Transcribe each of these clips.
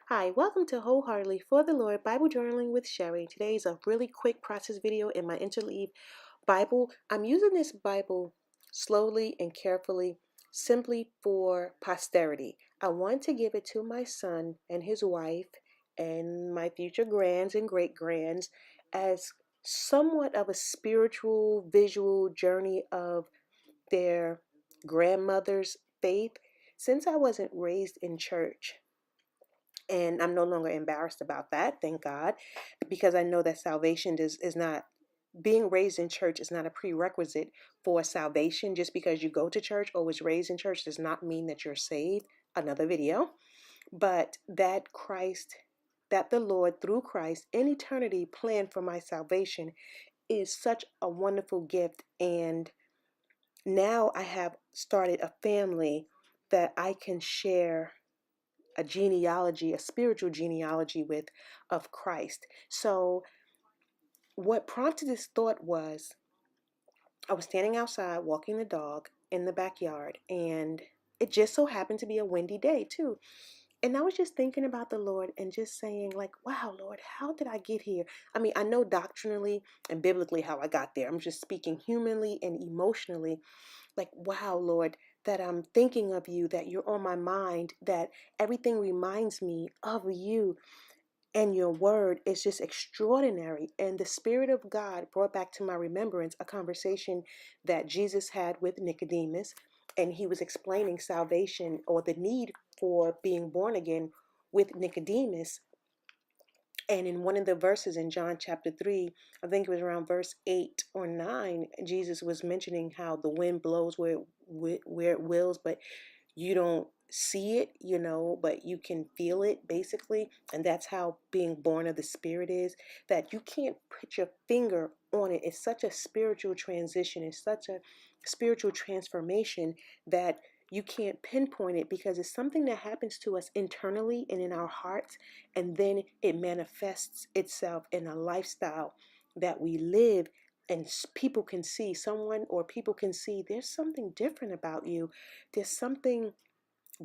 Hi, welcome to Wholeheartedly for the Lord Bible Journaling with Sherry. Today is a really quick process video in my interleave Bible. I'm using this Bible slowly and carefully, simply for posterity. I want to give it to my son and his wife and my future grands and great grands as somewhat of a spiritual, visual journey of their grandmother's faith. Since I wasn't raised in church, and I'm no longer embarrassed about that, thank God, because I know that salvation is not, being raised in church is not a prerequisite for salvation. Just because you go to church or was raised in church does not mean that you're saved. Another video. But that the Lord, through Christ, in eternity, planned for my salvation is such a wonderful gift. And now I have started a family that I can share a genealogy, a spiritual genealogy with, of Christ. So what prompted this thought was I was standing outside walking the dog in the backyard, and it just so happened to be a windy day too. And I was just thinking about the Lord and just saying, like, wow, Lord, how did I get here? I mean, I know doctrinally and biblically how I got there. I'm just speaking humanly and emotionally. Like, wow, Lord, that I'm thinking of you, that you're on my mind, that everything reminds me of you and your word is just extraordinary. And the Spirit of God brought back to my remembrance a conversation that Jesus had with Nicodemus, and he was explaining salvation or the need for being born again with Nicodemus. And in one of the verses in John chapter 3, I think it was around verse 8 or 9, Jesus was mentioning how the wind blows where it wills, but you don't see it, but you can feel it basically. And that's how being born of the Spirit is, that you can't put your finger on it. It's such a spiritual transition, it's such a spiritual transformation that you can't pinpoint it, because it's something that happens to us internally and in our hearts, and then it manifests itself in a lifestyle that we live. And people can see someone, or people can see there's something different about you. There's something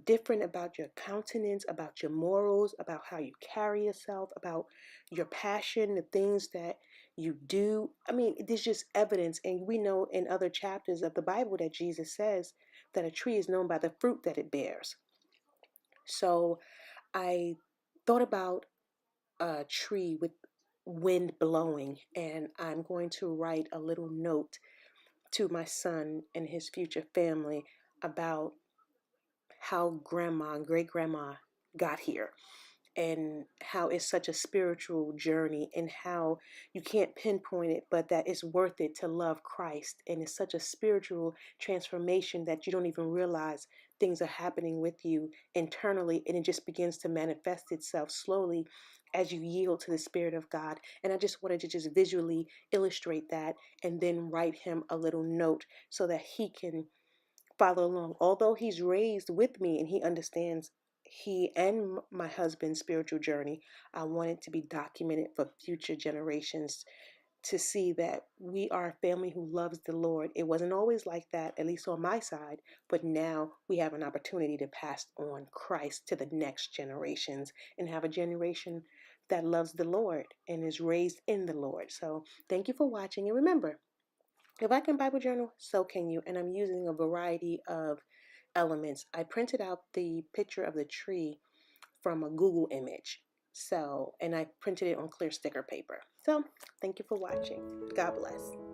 different about your countenance, about your morals, about how you carry yourself, about your passion, the things that you do. I mean, there's just evidence. And we know in other chapters of the Bible that Jesus says that a tree is known by the fruit that it bears. So I thought about a tree with wind blowing, and I'm going to write a little note to my son and his future family about how grandma and great grandma got here, and how it's such a spiritual journey, and how you can't pinpoint it, but that it's worth it to love Christ. And it's such a spiritual transformation that you don't even realize things are happening with you internally, and it just begins to manifest itself slowly as you yield to the Spirit of God. And I just wanted to just visually illustrate that, and then write him a little note so that he can follow along. Although he's raised with me and he understands he and my husband's spiritual journey, I want it to be documented for future generations to see that we are a family who loves the Lord. It wasn't always like that, at least on my side, but now we have an opportunity to pass on Christ to the next generations, and have a generation that loves the Lord and is raised in the Lord. So thank you for watching, and remember, if I can Bible journal, so can you. And I'm using a variety of elements. I printed out the picture of the tree from a Google image. So, and I printed it on clear sticker paper. So, thank you for watching. God bless.